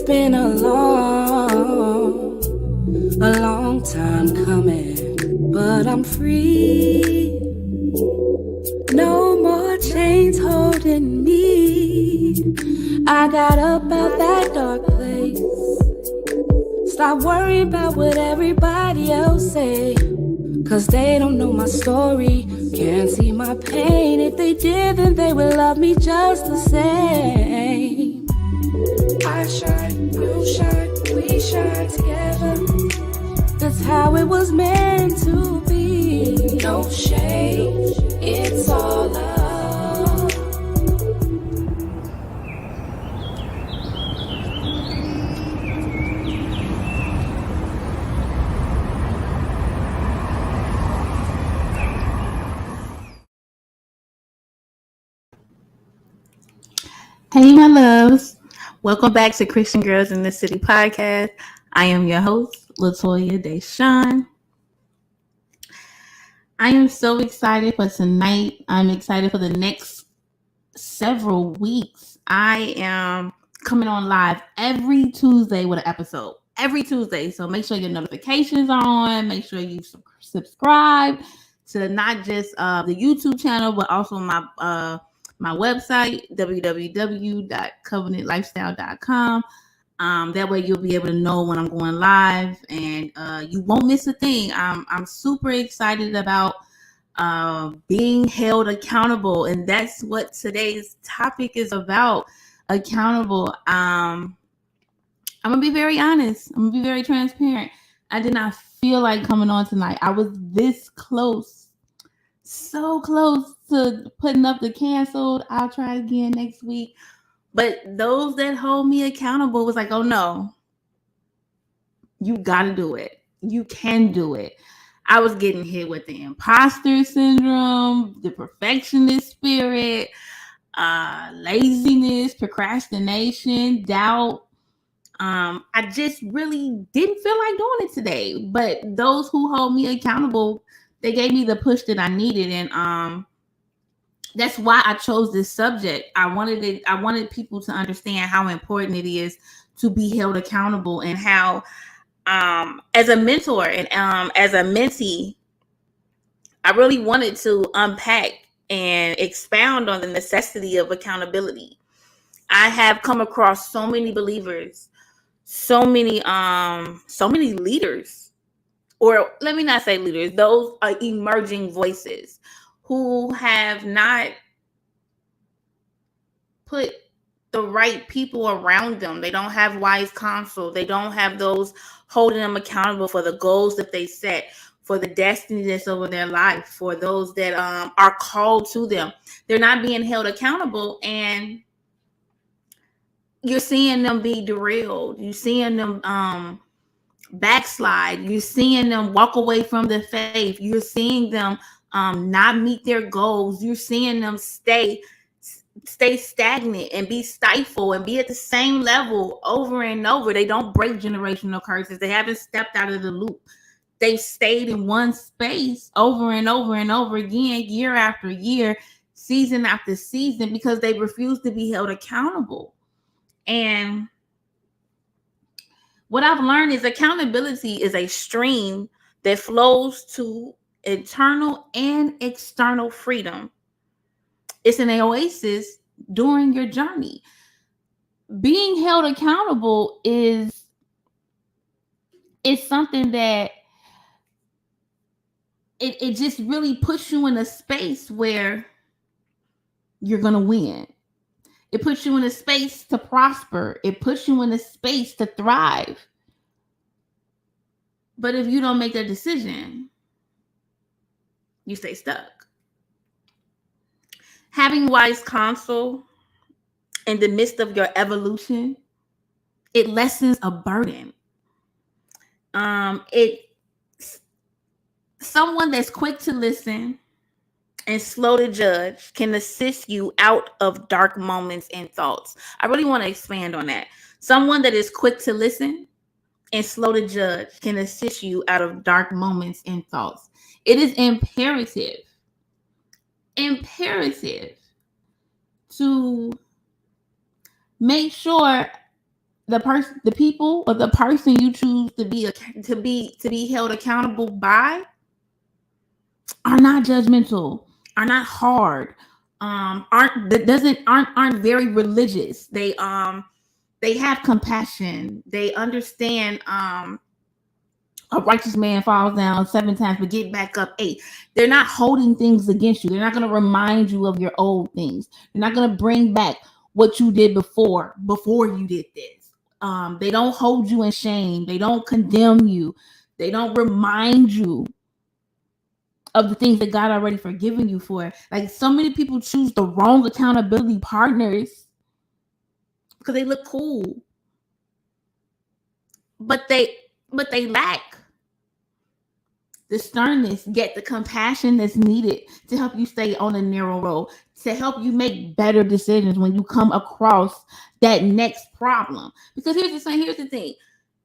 been a long time coming, but I'm free. No more chains holding me. I got up out that dark place. Stop worrying about what everybody else say, 'cause they don't know my story, can't see my pain. If they did, then they would love me just the same. I shine, you shine, we shine together. That's how it was meant to be. No shade, it's all love. Hey, my loves. Welcome back to Christian Girls in the City podcast. I am your host, Latoya Deshawn. I am so excited for tonight. I'm excited for the next several weeks. I am coming on live every Tuesday with an episode. Every Tuesday. So make sure your notifications are on. Make sure you subscribe to not just the YouTube channel, but also my website, www.covenantlifestyle.com. That way you'll be able to know when I'm going live, and you won't miss a thing. I'm super excited about being held accountable, and that's what today's topic is about. Accountable. I'm gonna be very honest. I'm gonna be very transparent. I did not feel like coming on tonight. I was this close, so close to putting up the canceled. I'll try again next week. But those that hold me accountable was like, oh no, you gotta do it. You can do it. I was getting hit with the imposter syndrome, the perfectionist spirit, laziness, procrastination, doubt. I just really didn't feel like doing it today. But those who hold me accountable, they gave me the push that I needed, and that's why I chose this subject. I wanted people to understand how important it is to be held accountable, and how, as a mentor and as a mentee, I really wanted to unpack and expound on the necessity of accountability. I have come across so many believers, so many leaders, or let me not say leaders, those are emerging voices who have not put the right people around them. They don't have wise counsel. They don't have those holding them accountable for the goals that they set, for the destiny that's over their life, for those that are called to them. They're not being held accountable, and you're seeing them be derailed. You're seeing them backslide. You're seeing them walk away from the faith. You're seeing them not meet their goals. You're seeing them stay stagnant and be stifled and be at the same level over and over. They don't break generational curses. They haven't stepped out of the loop. They've stayed in one space over and over and over again, year after year, season after season, because they refuse to be held accountable. And what I've learned is accountability is a stream that flows to internal and external freedom. It's an oasis during your journey. Being held accountable is something that it just really puts you in a space where you're going to win. It puts you in a space to prosper. It puts you in a space to thrive. But if you don't make that decision, you stay stuck. Having wise counsel in the midst of your evolution, it lessens a burden. Someone that's quick to listen and slow to judge can assist you out of dark moments and thoughts. I really want to expand on that. Someone that is quick to listen and slow to judge can assist you out of dark moments and thoughts. It is imperative to make sure the people or the person you choose to be held accountable by are not judgmental, are not hard, aren't very religious. They have compassion. They understand a righteous man falls down 7 times but get back up 8. They're not holding things against you. They're not going to remind you of your old things. They're not going to bring back what you did before you did this. They don't hold you in shame. They don't condemn you. They don't remind you of the things that God already forgiven you for. Like, so many people choose the wrong accountability partners because they look cool, but they lack the sternness, yet the compassion that's needed to help you stay on a narrow road, to help you make better decisions when you come across that next problem. Because here's the thing.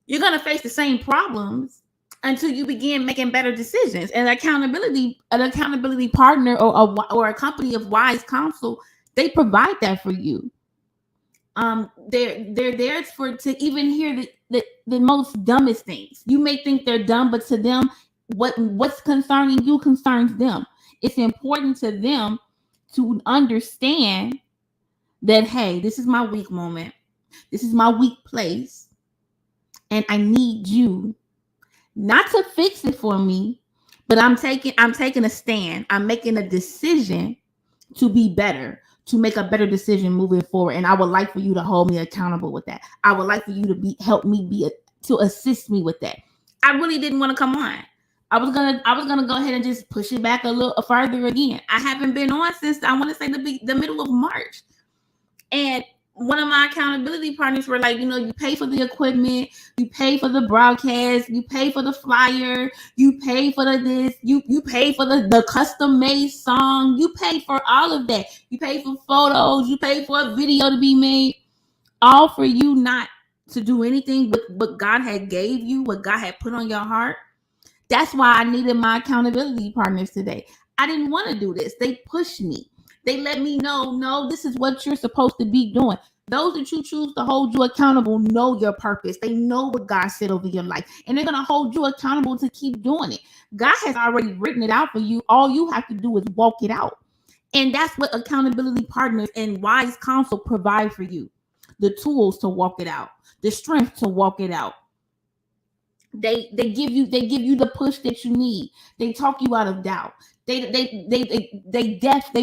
You're going to face the same problems until you begin making better decisions. And an accountability partner or a company of wise counsel, they provide that for you. They're there to even hear the most dumbest things. You may think they're dumb, but to them, what's concerning you concerns them. It's important to them to understand that, hey, this is my weak moment. This is my weak place. And I need you not to fix it for me, but I'm taking a stand. I'm making a decision to be better, to make a better decision moving forward. And I would like for you to hold me accountable with that. I would like for you to assist me with that. I really didn't want to come on. I was gonna go ahead and just push it back a little farther again. I haven't been on since, I want to say, the middle of March. And one of my accountability partners were like, you pay for the equipment, you pay for the broadcast, you pay for the flyer, you pay for this, you pay for the custom made song, you pay for all of that. You pay for photos, you pay for a video to be made, all for you not to do anything with what God had gave you, what God had put on your heart. That's why I needed my accountability partners today. I didn't want to do this. They pushed me. They let me know, no, this is what you're supposed to be doing. Those that you choose to hold you accountable know your purpose. They know what God said over your life, and they're going to hold you accountable to keep doing it. God has already written it out for you. All you have to do is walk it out. And that's what accountability partners and wise counsel provide for you. The tools to walk it out, the strength to walk it out. They give you the push that you need. They talk you out of doubt. They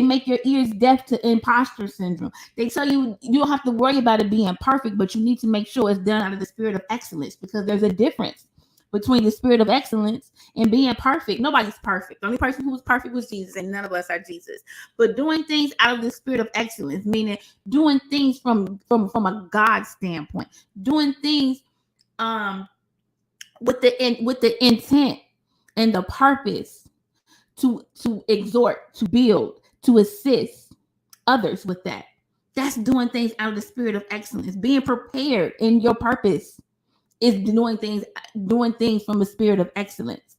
make your ears deaf to imposter syndrome. They tell you don't have to worry about it being perfect, but you need to make sure it's done out of the spirit of excellence, because there's a difference between the spirit of excellence and being perfect. Nobody's perfect. The only person who was perfect was Jesus, and none of us are Jesus. But doing things out of the spirit of excellence, meaning doing things from a God standpoint, doing things with the intent and the purpose to exhort, to build, to assist others with that. That's doing things out of the spirit of excellence. Being prepared in your purpose is doing things from the spirit of excellence.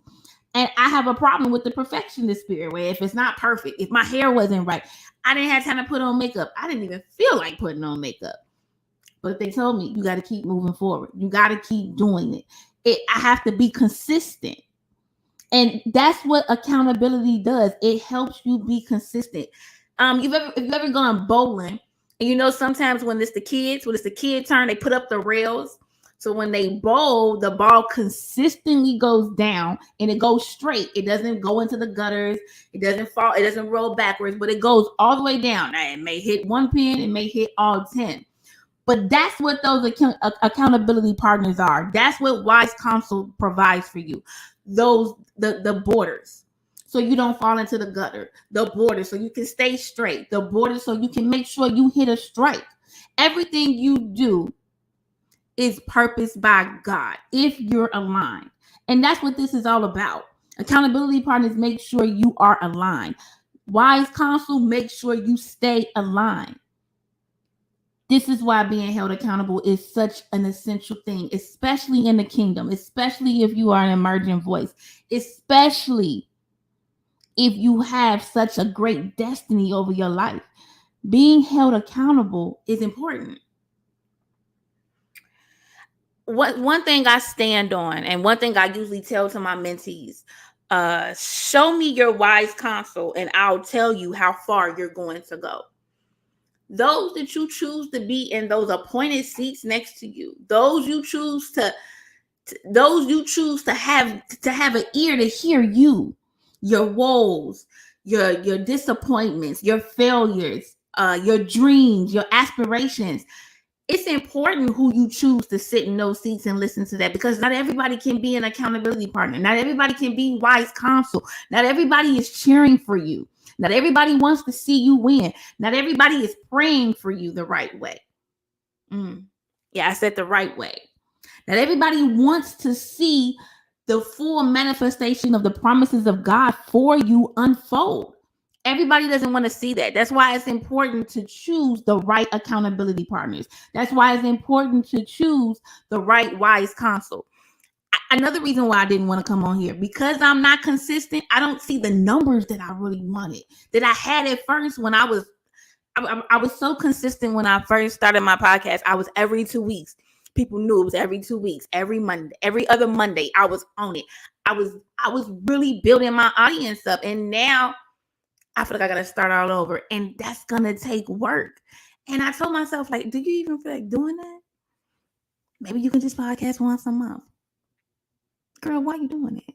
And I have a problem with the perfectionist spirit, where if it's not perfect, if my hair wasn't right, I didn't have time to put on makeup. I didn't even feel like putting on makeup. But they told me, you got to keep moving forward. You got to keep doing it. I have to be consistent. And that's what accountability does. It helps you be consistent. If you've ever gone bowling, and sometimes when it's the kid turn, they put up the rails. So when they bowl, the ball consistently goes down and it goes straight. It doesn't go into the gutters. It doesn't fall. It doesn't roll backwards, but it goes all the way down. Now, it may hit one pin. It may hit all 10. But that's what those accountability partners are. That's what wise counsel provides for you. The borders, so you don't fall into the gutter. The borders, so you can stay straight. The borders, so you can make sure you hit a strike. Everything you do is purposed by God if you're aligned. And that's what this is all about. Accountability partners make sure you are aligned. Wise counsel makes sure you stay aligned. This is why being held accountable is such an essential thing, especially in the kingdom, especially if you are an emerging voice, especially if you have such a great destiny over your life. Being held accountable is important. one thing I stand on, and one thing I usually tell to my mentees, show me your wise counsel and I'll tell you how far you're going to go. Those that you choose to be in those appointed seats next to you, those you choose to have an ear to hear you, your woes, your disappointments, your failures, your dreams, your aspirations. It's important who you choose to sit in those seats and listen to that, because not everybody can be an accountability partner. Not everybody can be wise counsel. Not everybody is cheering for you. Not everybody wants to see you win. Not everybody is praying for you the right way. Yeah, I said the right way. Not everybody wants to see the full manifestation of the promises of God for you unfold. Everybody doesn't want to see that. That's why it's important to choose the right accountability partners. That's why it's important to choose the right wise counsel. Another reason why I didn't want to come on here, because I'm not consistent. I don't see the numbers that I really wanted, that I had at first when I was so consistent when I first started my podcast. I was every 2 weeks. People knew it was every 2 weeks, every Monday, every other Monday. I was on it. I was really building my audience up, and now I feel like I gotta start all over, and that's gonna take work. And I told myself, like, do you even feel like doing that? Maybe you can just podcast once a month. Girl, why are you doing it?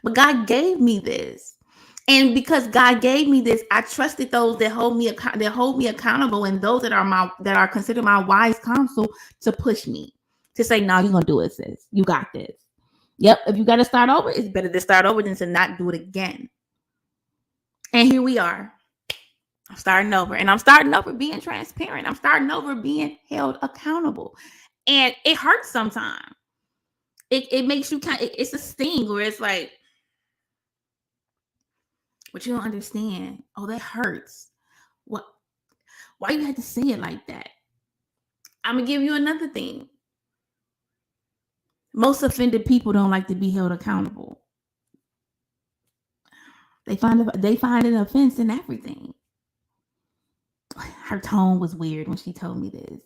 But God gave me this. And because God gave me this, I trusted those that hold me accountable, and those that are considered my wise counsel to push me, to say, no, you're gonna do it, sis. You got this. Yep, if you gotta start over, it's better to start over than to not do it again. And here we are. I'm starting over, and I'm starting over being transparent. I'm starting over being held accountable. And it hurts sometimes. It makes you it's a sting where it's like, but you don't understand. Oh, that hurts. What? Why you had to say it like that? I'm gonna give you another thing. Most offended people don't like to be held accountable. They find an offense in everything. Her tone was weird when she told me this.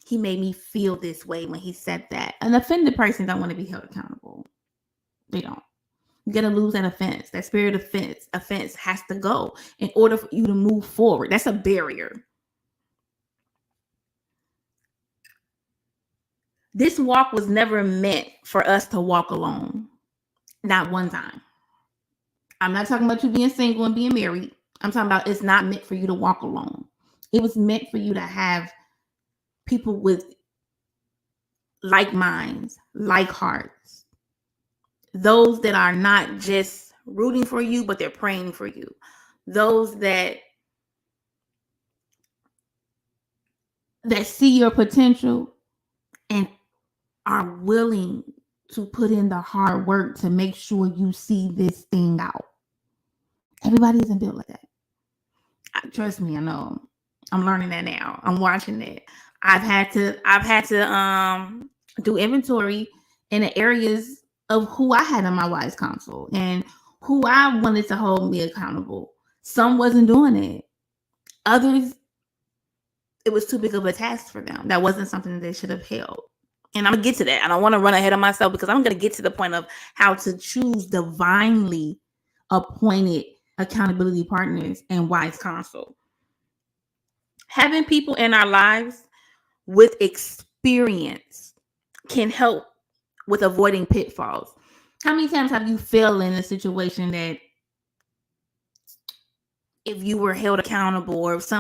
He made me feel this way when he said that. An offended person don't want to be held accountable. They don't. You got to lose that offense. That spirit of offense has to go in order for you to move forward. That's a barrier. This walk was never meant for us to walk alone. Not one time. I'm not talking about you being single and being married. I'm talking about it's not meant for you to walk alone. It was meant for you to have people with like minds, like hearts. Those that are not just rooting for you, but they're praying for you. Those that see your potential and are willing to put in the hard work to make sure you see this thing out. Everybody isn't built like that. Trust me, I know. I'm learning that now. I'm watching it. I've had to do inventory in the areas of who I had in my wise counsel and who I wanted to hold me accountable. Some wasn't doing it. Others, it was too big of a task for them. That wasn't something that they should have held. And I'm going to get to that. I don't want to run ahead of myself, because I'm going to get to the point of how to choose divinely appointed accountability partners and wise counsel. Having people in our lives with experience can help with avoiding pitfalls. How many times have you failed in a situation that if you were held accountable, or if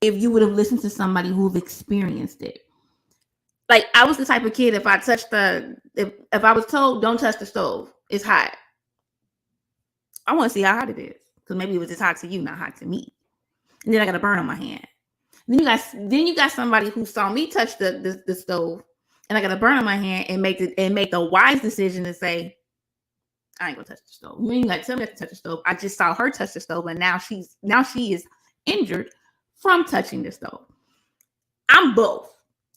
you would have listened to somebody who've experienced it? Like, I was the type of kid, if I was told don't touch the stove, it's hot, I want to see how hot it is, because maybe it was just hot to you, not hot to me. And then I got a burn on my hand. Then you got somebody who saw me touch the stove, and I got a burn on my hand, and make the wise decision to say, I ain't gonna touch the stove. You ain't got to tell me not to touch the stove. I just saw her touch the stove, and now she is injured from touching the stove. I'm both.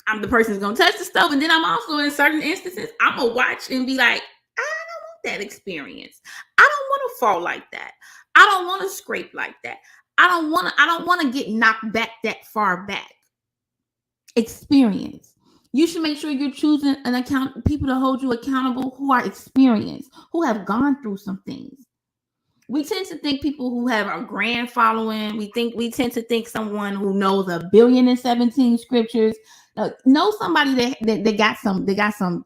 I'm the person who's gonna touch the stove, and then I'm also, in certain instances, I'm gonna watch and be like, I don't want that experience. I don't want to fall like that. I don't want to scrape like that. I don't want to get knocked back that far back. Experience. You should make sure you're choosing people to hold you accountable who are experienced, who have gone through some things. We tend to think people who have a grand following. We tend to think someone who knows 1,017 scriptures. Know somebody that got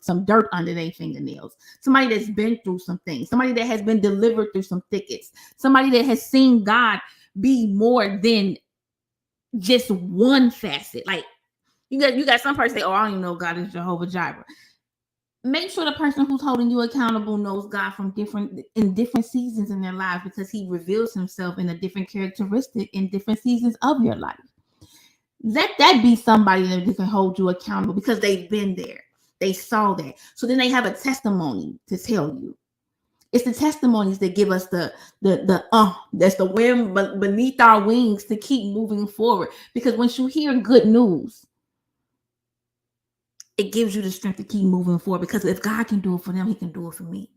some dirt under their fingernails. Somebody that's been through some things. Somebody that has been delivered through some thickets. Somebody that has seen God be more than just one facet. Like you got some person say, "Oh, I don't even know God is Jehovah Jireh." Make sure the person who's holding you accountable knows God from different seasons in their lives, because he reveals himself in a different characteristic in different seasons of your life. Let that be somebody that can hold you accountable because they've been there. They saw that. So then they have a testimony to tell you. It's the testimonies that give us that's the wind beneath our wings to keep moving forward. Because once you hear good news, it gives you the strength to keep moving forward, because if God can do it for them, he can do it for me.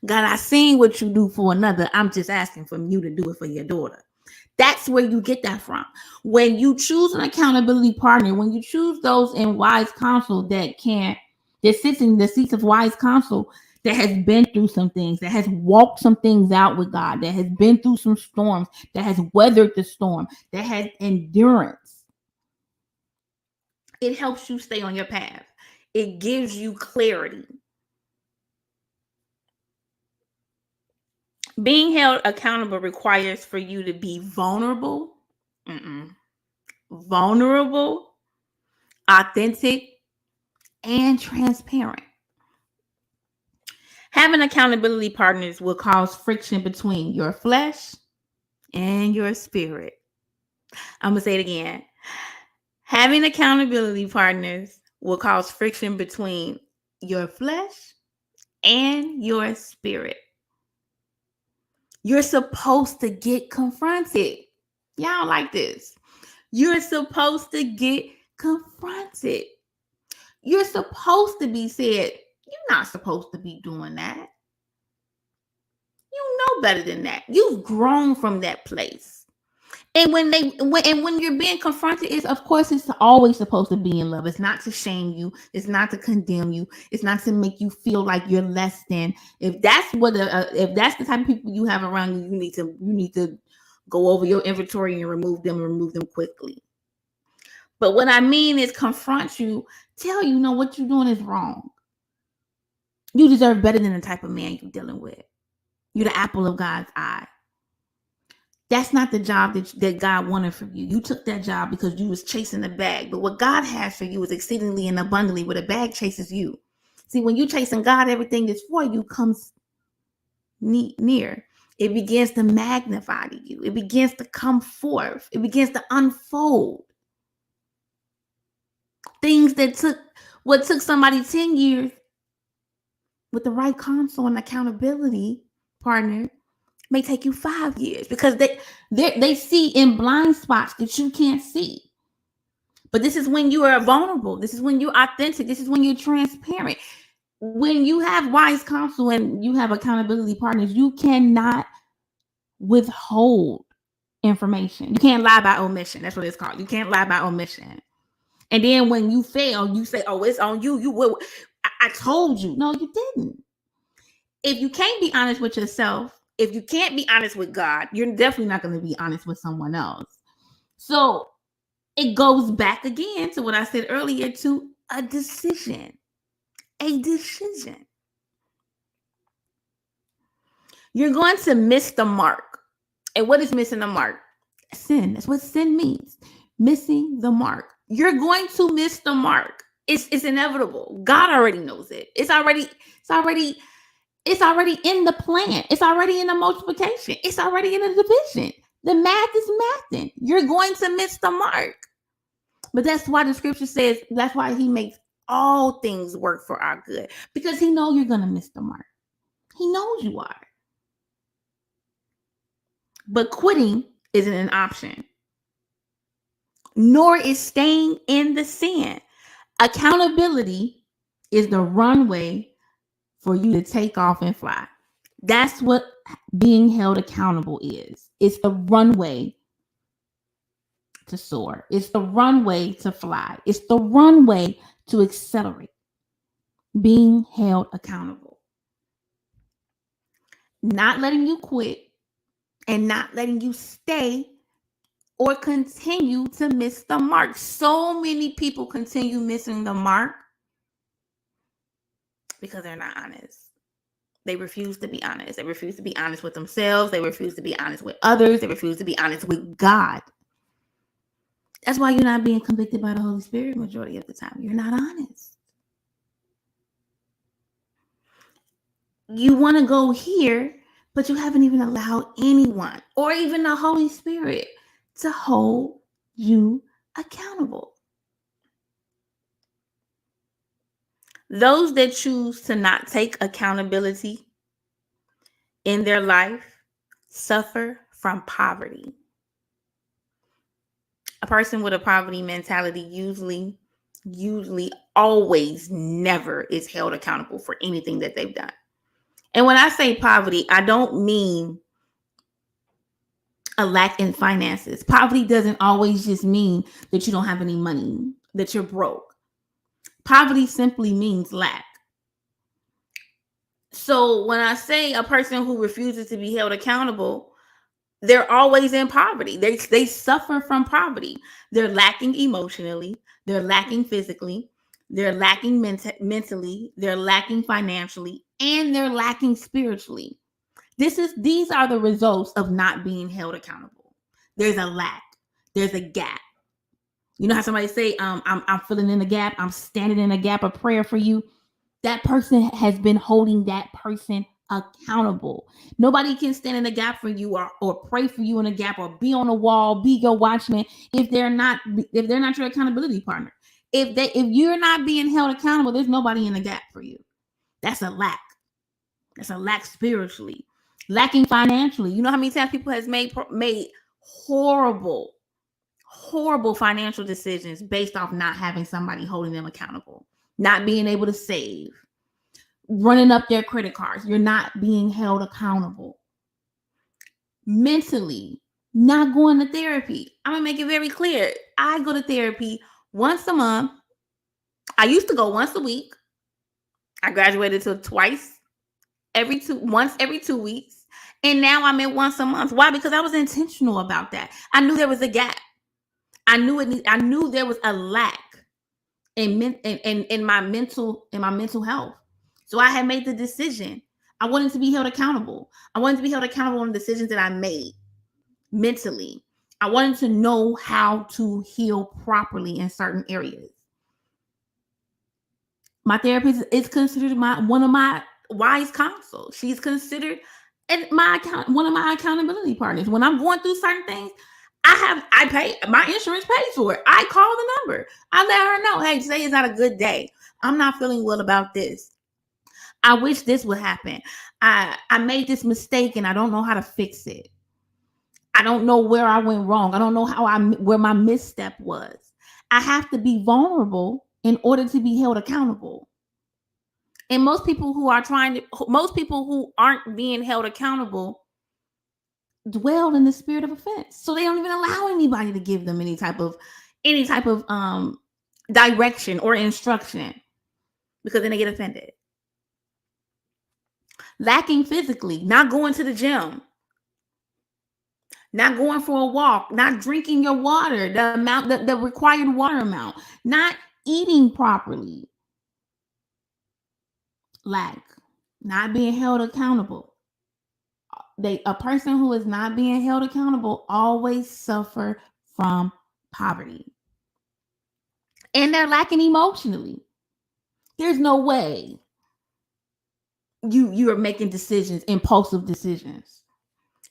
God, I seen what you do for another. I'm just asking for you to do it for your daughter. That's where you get that from. When you choose an accountability partner, when you choose those in wise counsel that sits in the seats of wise counsel, that has been through some things, that has walked some things out with God, that has been through some storms, that has weathered the storm, that has endurance, it helps you stay on your path. It gives you clarity. Being held accountable requires for you to be vulnerable, authentic, and transparent. Having accountability partners will cause friction between your flesh and your spirit. I'm going to say it again. Having accountability partners will cause friction between your flesh and your spirit. You're supposed to get confronted. Y'all like this. You're supposed to get confronted. You're supposed to be said, you're not supposed to be doing that. You know better than that. You've grown from that place. And when you're being confronted, it's always supposed to be in love. It's not to shame you. It's not to condemn you. It's not to make you feel like you're less than. If that's the type of people you have around you, you need to go over your inventory and remove them quickly. But what I mean is confront you, tell you, what you're doing is wrong. You deserve better than the type of man you're dealing with. You're the apple of God's eye. That's not the job that God wanted for you. You took that job because you was chasing the bag. But what God has for you is exceedingly and abundantly, where the bag chases you. See, when you're chasing God, everything that's for you comes near. It begins to magnify to you. It begins to come forth. It begins to unfold. Things that took somebody 10 years with the right counsel and accountability partner may take you 5 years, because they see in blind spots that you can't see. But this is when you are vulnerable. This is when you're authentic. This is when you're transparent. When you have wise counsel and you have accountability partners, you cannot withhold information. You can't lie by omission. That's what it's called. You can't lie by omission. And then when you fail, you say, "Oh, it's on you. You will. I told you." No, you didn't. If you can't be honest with yourself, if you can't be honest with God, you're definitely not going to be honest with someone else. So it goes back again to what I said earlier, to a decision. A decision. You're going to miss the mark. And what is missing the mark? Sin. That's what sin means. Missing the mark. You're going to miss the mark. It's inevitable. God already knows it. It's already in the plan. It's already in the multiplication. It's already in the division. The math is mathing. You're going to miss the mark. But that's why the scripture says, that's why he makes all things work for our good. Because he knows you're going to miss the mark. He knows you are. But quitting isn't an option. Nor is staying in the sin. Accountability is the runway for you to take off and fly. That's what being held accountable is. It's the runway to soar. It's the runway to fly. It's the runway to accelerate being held accountable. Not letting you quit and not letting you stay or continue to miss the mark. So many people continue missing the mark because they're not honest. They refuse to be honest. They refuse to be honest with themselves. They refuse to be honest with others. They refuse to be honest with God. That's why you're not being convicted by the Holy Spirit majority of the time. You're not honest. You want to go here, but you haven't even allowed anyone or even the Holy Spirit to hold you accountable. Those that choose to not take accountability in their life suffer from poverty. A person with a poverty mentality usually, always, never is held accountable for anything that they've done. And when I say poverty, I don't mean a lack in finances. Poverty doesn't always just mean that you don't have any money, that you're broke. Poverty simply means lack. So when I say a person who refuses to be held accountable, they're always in poverty. They suffer from poverty. They're lacking emotionally. They're lacking physically. They're lacking mentally. They're lacking financially. And they're lacking spiritually. These are the results of not being held accountable. There's a lack. There's a gap. You know how somebody say, I'm filling in the gap. I'm standing in a gap of prayer for you. That person has been holding that person accountable. Nobody can stand in the gap for you or pray for you in a gap or be on a wall, be your watchman if they're not your accountability partner. If you're not being held accountable, there's nobody in the gap for you. That's a lack. That's a lack spiritually. Lacking financially. You know how many times people has made horrible financial decisions based off not having somebody holding them accountable, not being able to save, running up their credit cards. You're not being held accountable. Mentally, not going to therapy. I'm going to make it very clear. I go to therapy once a month. I used to go once a week. I graduated to once every 2 weeks. And now I'm at once a month. Why? Because I was intentional about that. I knew there was a gap. I knew there was a lack in my mental health. So I had made the decision. I wanted to be held accountable. I wanted to be held accountable on the decisions that I made mentally. I wanted to know how to heal properly in certain areas. My therapist is considered one of my wise counsel. She's considered one of my accountability partners. When I'm going through certain things, I pay, my insurance pays for it. I call the number. I let her know, hey, today is not a good day. I'm not feeling well about this. I wish this would happen. I made this mistake and I don't know how to fix it. I don't know where I went wrong. I don't know where my misstep was. I have to be vulnerable in order to be held accountable. And most people who aren't being held accountable dwell in the spirit of offense. So they don't even allow anybody to give them any type of direction or instruction, because then they get offended. Lacking physically, not going to the gym, not going for a walk, not drinking your water, the required water amount, not eating properly. Lack, not being held accountable. A person who is not being held accountable always suffer from poverty. And they're lacking emotionally. There's no way you are making impulsive decisions.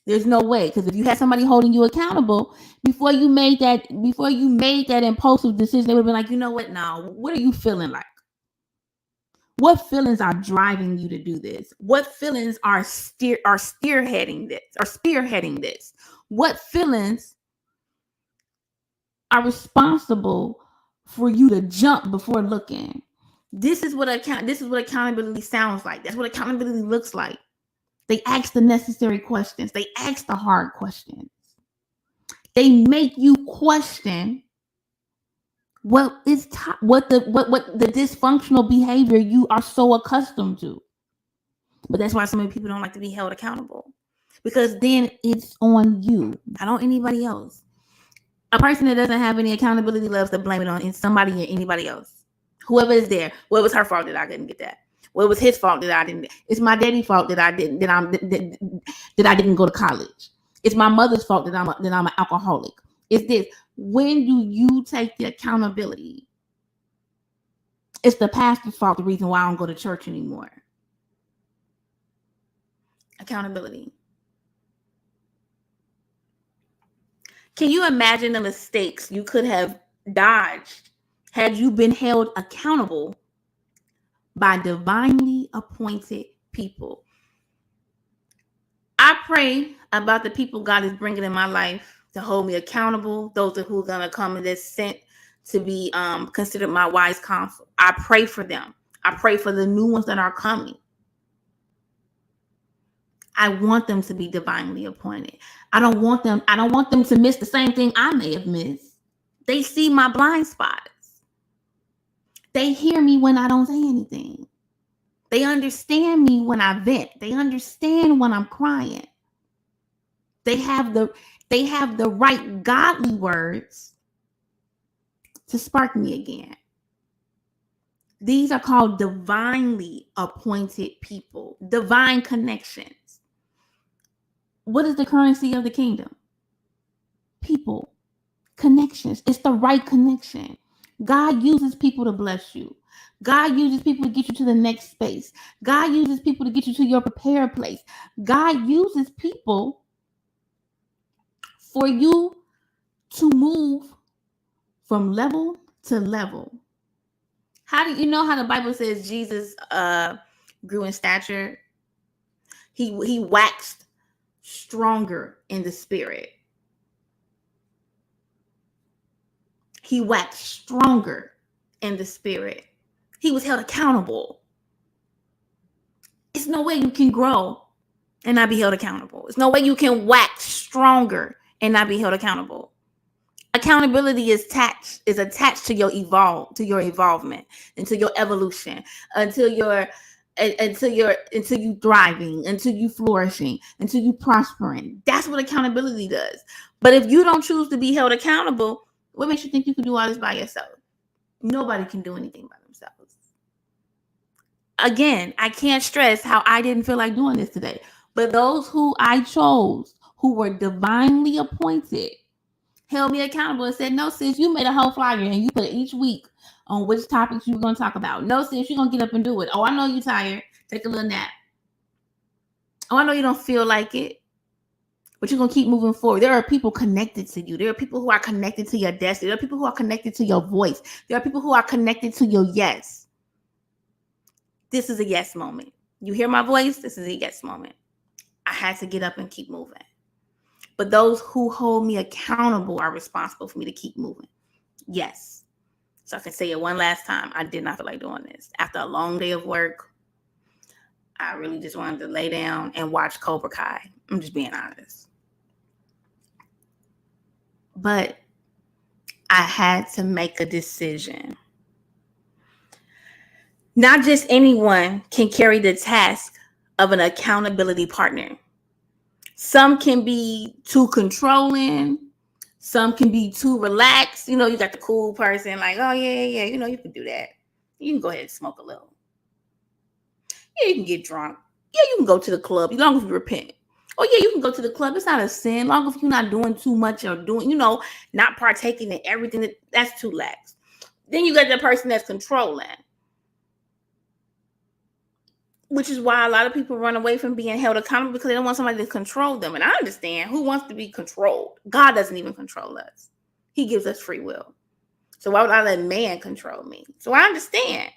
There's no way, because if you had somebody holding you accountable before you made that impulsive decision, they would have been like, you know what? Now, what are you feeling like? What feelings are driving you to do this? What feelings are spearheading this? What feelings are responsible for you to jump before looking? This is what accountability sounds like. That's what accountability looks like. They ask the necessary questions. They ask the hard questions. They make you question what the dysfunctional behavior you are so accustomed to. But that's why so many people don't like to be held accountable, because then it's on you, not on anybody else. A person that doesn't have any accountability loves to blame it on somebody or anybody else. Whoever is there, well, it was her fault that I didn't get that. Well, it was his fault that I didn't. It's my daddy's fault that I didn't. That I didn't go to college. It's my mother's fault that I'm an alcoholic. It's this. When do you take the accountability? It's the pastor's fault. The reason why I don't go to church anymore. Accountability. Can you imagine the mistakes you could have dodged had you been held accountable by divinely appointed people? I pray about the people God is bringing in my life to hold me accountable. Those are who are going to come and that's sent to be considered my wise counsel. I pray for them. I pray for the new ones that are coming. I want them to be divinely appointed. I don't want them to miss the same thing I may have missed. They see my blind spots. They hear me when I don't say anything. They understand me when I vent. They understand when I'm crying. They have the right godly words to spark me again. These are called divinely appointed people, divine connections. What is the currency of the kingdom? People, connections. It's the right connection. God uses people to bless you. God uses people to get you to the next space. God uses people to get you to your prepared place. God uses people for you to move from level to level. How do you know how the Bible says Jesus grew in stature? He waxed stronger in the spirit. He waxed stronger in the spirit. He was held accountable. It's no way you can grow and not be held accountable. It's no way you can wax stronger and not be held accountable. Accountability is attached to your involvement, into your evolution, until you thriving, until you flourishing, until you prospering. That's what accountability does. But if you don't choose to be held accountable, what makes you think you can do all this by yourself? Nobody can do anything by themselves. Again, I can't stress how I didn't feel like doing this today. But those who I chose, who were divinely appointed, held me accountable and said, no, sis, you made a whole flyer and you put it each week on which topics you were going to talk about. No, sis, you're going to get up and do it. Oh, I know you're tired. Take a little nap. Oh, I know you don't feel like it, but you're going to keep moving forward. There are people connected to you. There are people who are connected to your destiny. There are people who are connected to your voice. There are people who are connected to your yes. This is a yes moment. You hear my voice? This is a yes moment. I had to get up and keep moving. But those who hold me accountable are responsible for me to keep moving. Yes. So I can say it one last time. I did not feel like doing this. After a long day of work, I really just wanted to lay down and watch Cobra Kai. I'm just being honest. But I had to make a decision. Not just anyone can carry the task of an accountability partner. Some can be too controlling. Some can be too relaxed. You know, you got the cool person like, oh, yeah. You know, you can do that. You can go ahead and smoke a little. Yeah, you can get drunk. Yeah, you can go to the club as long as you repent. Oh, yeah, you can go to the club. It's not a sin. As long as you're not doing too much or doing, not partaking in everything. That's too lax. Then you got the person that's controlling. Which is why a lot of people run away from being held accountable, because they don't want somebody to control them. And I understand, who wants to be controlled? God doesn't even control us. He gives us free will. So why would I let man control me? So I understand.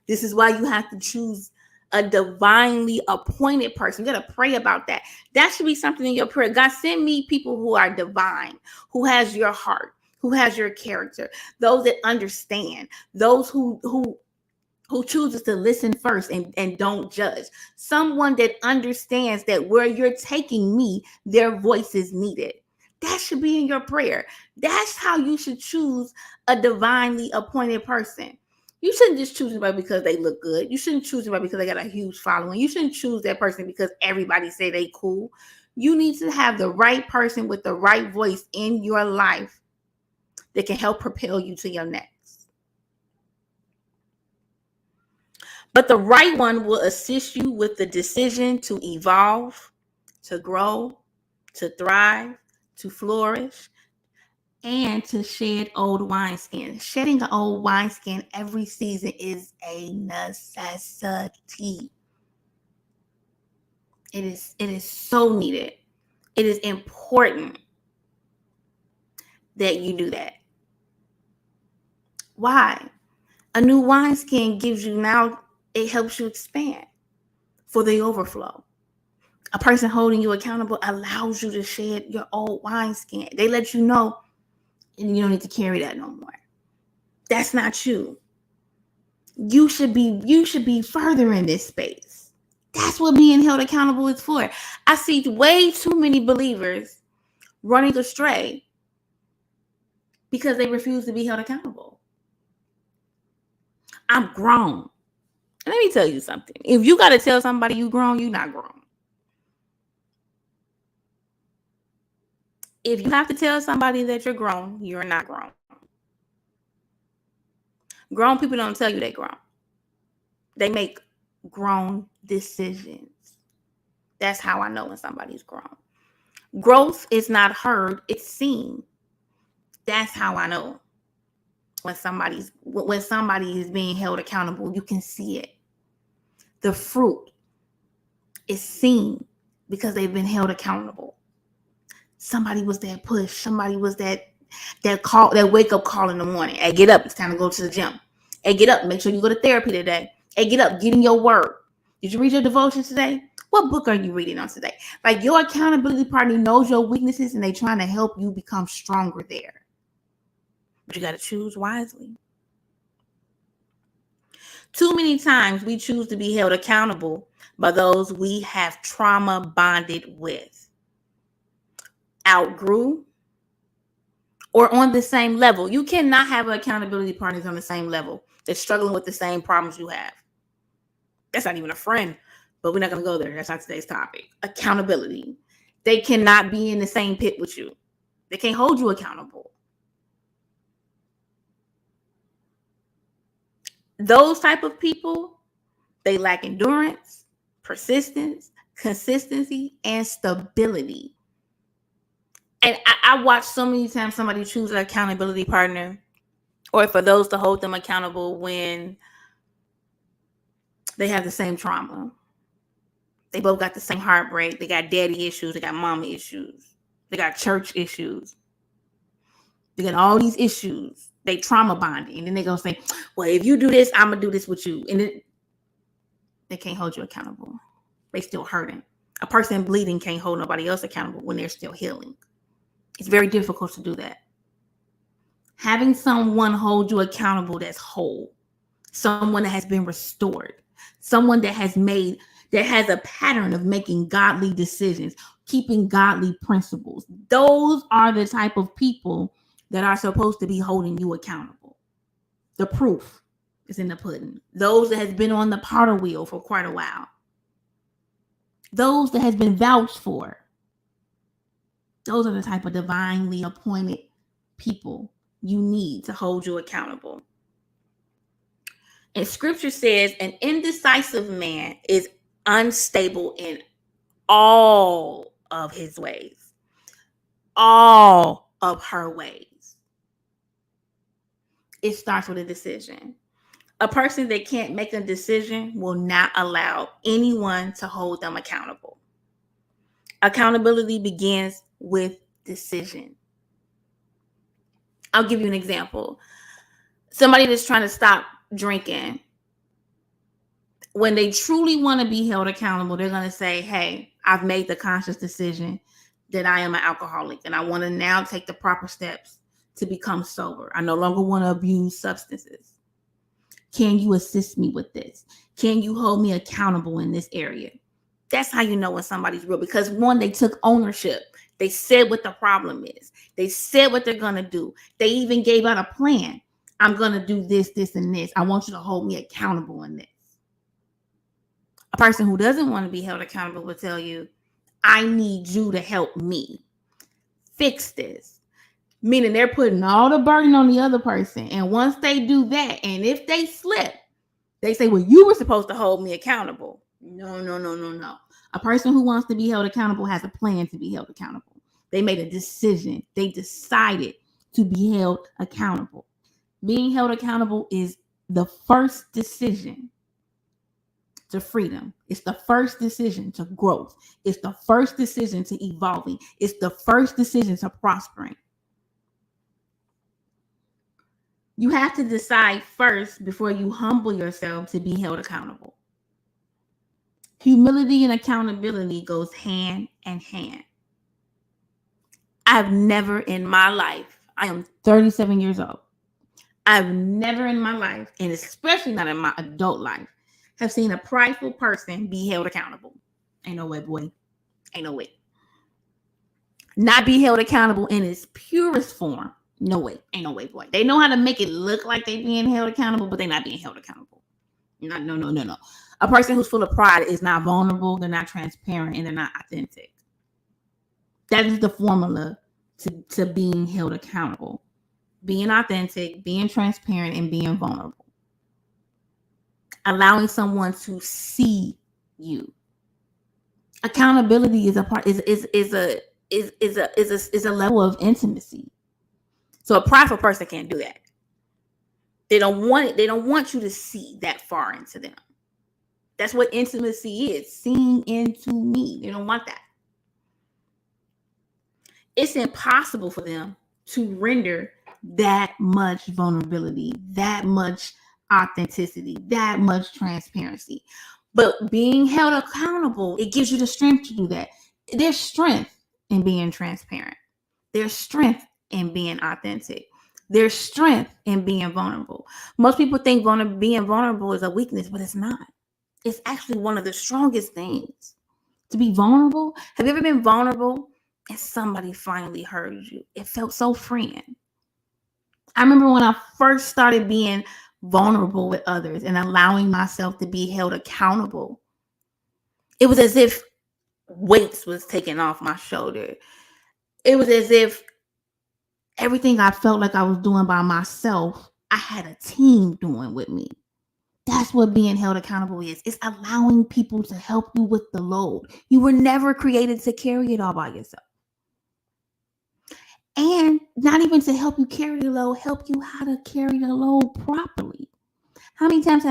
This is why you have to choose a divinely appointed person. You got to pray about that. That should be something in your prayer. God, send me people who are divine, who has your heart, who has your character, those that understand, those who chooses to listen first and don't judge. Someone that understands that where you're taking me, their voice is needed. That should be in your prayer. That's how you should choose a divinely appointed person. You shouldn't just choose anybody because they look good. You shouldn't choose anybody because they got a huge following. You shouldn't choose that person because everybody say they cool. You need to have the right person with the right voice in your life that can help propel you to your next. But the right one will assist you with the decision to evolve, to grow, to thrive, to flourish, and to shed old wineskin. Shedding an old wineskin every season is a necessity. It is so needed. It is important that you do that. Why? A new wineskin gives you now, it helps you expand for the overflow. A person holding you accountable allows you to shed your old wineskin. They let you know, and you don't need to carry that no more. That's not you. You should be further in this space. That's what being held accountable is for. I see way too many believers running astray because they refuse to be held accountable. I'm grown. And let me tell you something. If you got to tell somebody you grown, you're not grown. If you have to tell somebody that you're grown, you're not grown. Grown people don't tell you they're grown. They make grown decisions. That's how I know when somebody's grown. Growth is not heard, it's seen. That's how I know when somebody is being held accountable. You can see it. The fruit is seen because they've been held accountable. Somebody was that push. Somebody was that call, that wake up call in the morning. Hey, get up. It's time to go to the gym. Hey, get up. Make sure you go to therapy today. Hey, get up. Get in your word. Did you read your devotions today? What book are you reading on today? Like, your accountability partner knows your weaknesses and they're trying to help you become stronger there. But you got to choose wisely. Too many times we choose to be held accountable by those we have trauma bonded with, outgrew, or on the same level. You cannot have accountability partners on the same level that's struggling with the same problems you have. That's not even a friend, but we're not going to go there. That's not today's topic. Accountability. They cannot be in the same pit with you. They can't hold you accountable. Those type of people, they lack endurance, persistence, consistency, and stability. And I watch so many times somebody choose an accountability partner, or for those to hold them accountable when they have the same trauma. They both got the same heartbreak. They got daddy issues. They got mama issues. They got church issues. They got all these issues. They trauma bonding. And then they're going to say, well, if you do this, I'm going to do this with you. And then they can't hold you accountable. They still hurting. A person bleeding can't hold nobody else accountable when they're still healing. It's very difficult to do that. Having someone hold you accountable that's whole, someone that has been restored, someone that has a pattern of making godly decisions, keeping godly principles. Those are the type of people that are supposed to be holding you accountable. The proof is in the pudding. Those that has been on the potter wheel for quite a while. Those that has been vouched for. Those are the type of divinely appointed people you need to hold you accountable. And scripture says an indecisive man is unstable in all of his ways, all of her ways. It starts with a decision. A person that can't make a decision will not allow anyone to hold them accountable. Accountability begins with decision. I'll give you an example. Somebody that's trying to stop drinking, when they truly want to be held accountable, they're going to say, hey, I've made the conscious decision that I am an alcoholic and I want to now take the proper steps to become sober. I no longer want to abuse substances. Can you assist me with this? Can you hold me accountable in this area? That's how you know when somebody's real, because one, they took ownership. They said what the problem is. They said what they're going to do. They even gave out a plan. I'm going to do this, this, and this. I want you to hold me accountable in this. A person who doesn't want to be held accountable will tell you, I need you to help me fix this. Meaning they're putting all the burden on the other person. And once they do that, and if they slip, they say, well, you were supposed to hold me accountable. No. A person who wants to be held accountable has a plan to be held accountable. They made a decision. They decided to be held accountable. Being held accountable is the first decision to freedom. It's the first decision to growth. It's the first decision to evolving. It's the first decision to prospering. You have to decide first before you humble yourself to be held accountable. Humility and accountability goes hand in hand. I've never in my life, I am 37 years old. I've never in my life, and especially not in my adult life, have seen a prideful person be held accountable. Ain't no way, boy. Ain't no way. Not be held accountable in its purest form. No way. Ain't no way, boy. They know how to make it look like they being held accountable, but they're not being held accountable. No. A person who's full of pride is not vulnerable, they're not transparent, and they're not authentic. That is the formula to being held accountable. Being authentic, being transparent, and being vulnerable. Allowing someone to see you. Accountability is a level of intimacy. So a prideful person can't do that. They don't want it. They don't want you to see that far into them. That's what intimacy is, seeing into me. They don't want that. It's impossible for them to render that much vulnerability, that much authenticity, that much transparency. But being held accountable, it gives you the strength to do that. There's strength in being transparent. There's strength in being authentic. There's strength in being vulnerable. Most people think being vulnerable is a weakness, but it's not. It's actually one of the strongest things. To be vulnerable. Have you ever been vulnerable and somebody finally heard you? It felt so freeing. I remember when I first started being vulnerable with others and allowing myself to be held accountable. It was as if weights was taken off my shoulder. It was as if everything I felt like I was doing by myself, I had a team doing with me. That's what being held accountable is. It's allowing people to help you with the load. You were never created to carry it all by yourself. And not even to help you carry the load, help you how to carry the load properly. How many times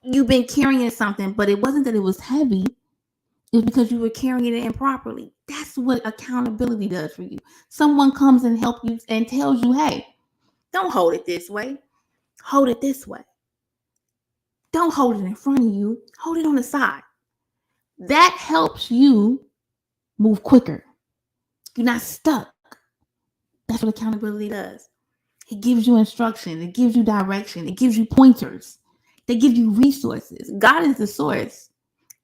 you've been carrying something, but it wasn't that it was heavy. It was because you were carrying it improperly. That's what accountability does for you. Someone comes and helps you and tells you, hey, don't hold it this way. Hold it this way. Don't hold it in front of you. Hold it on the side. That helps you move quicker. You're not stuck. That's what accountability does. It gives you instruction. It gives you direction. It gives you pointers. They give you resources. God is the source.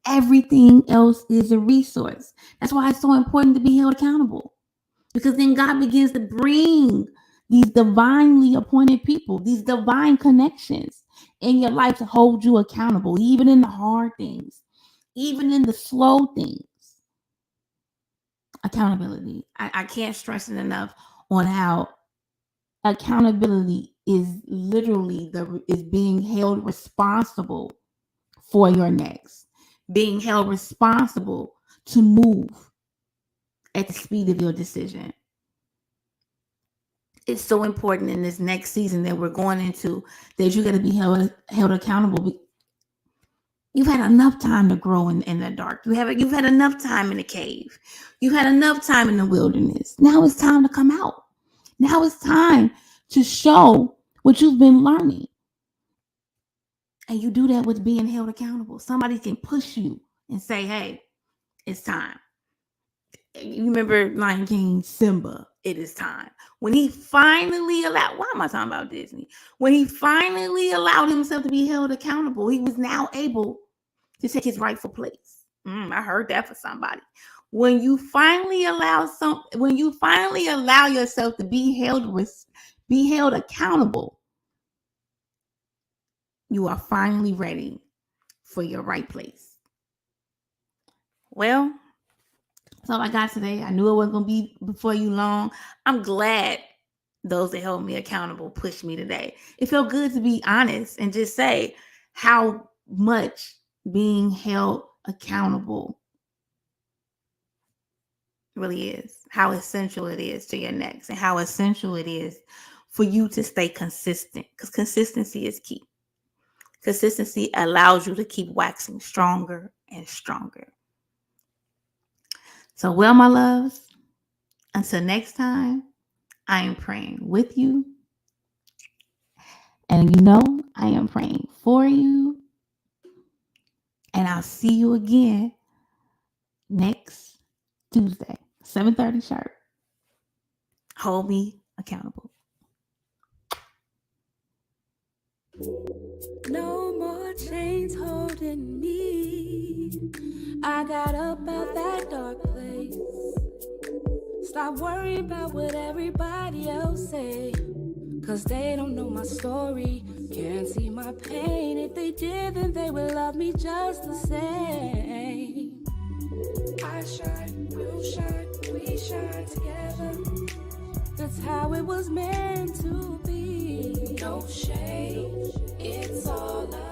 Everything else is a resource. That's why it's so important to be held accountable. Because then God begins to bring these divinely appointed people, these divine connections in your life to hold you accountable, even in the hard things, even in the slow things. Accountability. I can't stress it enough on how accountability is literally is being held responsible for your next, being held responsible to move at the speed of your decision. It's so important in this next season that we're going into that you got to be held accountable. You've had enough time to grow in the dark. You've had enough time in the cave. You've had enough time in the wilderness. Now it's time to come out. Now it's time to show what you've been learning. And you do that with being held accountable. Somebody can push you and say, hey, it's time. You remember Lion King, Simba, it is time. When he finally allowed, why am I talking about Disney? When he finally allowed himself to be held accountable, he was now able to take his rightful place. I heard that for somebody. When you finally allow yourself to be held accountable, you are finally ready for your right place. Well, that's all I got today. I knew it wasn't going to be before you long. I'm glad those that held me accountable pushed me today. It felt good to be honest and just say how much being held accountable really is, how essential it is to your next, and how essential it is for you to stay consistent, because consistency is key. Consistency allows you to keep waxing stronger and stronger. So, well, my loves, until next time, I am praying with you. And you know, I am praying for you. And I'll see you again next Tuesday, 7:30 sharp. Hold me accountable. No more chains holding me. I got up out that dark place. Stop worrying about what everybody else say, 'cause they don't know my story, can't see my pain. If they did, then they would love me just the same. I shine, you shine, we shine together. That's how it was meant to be. No shade, it's all love.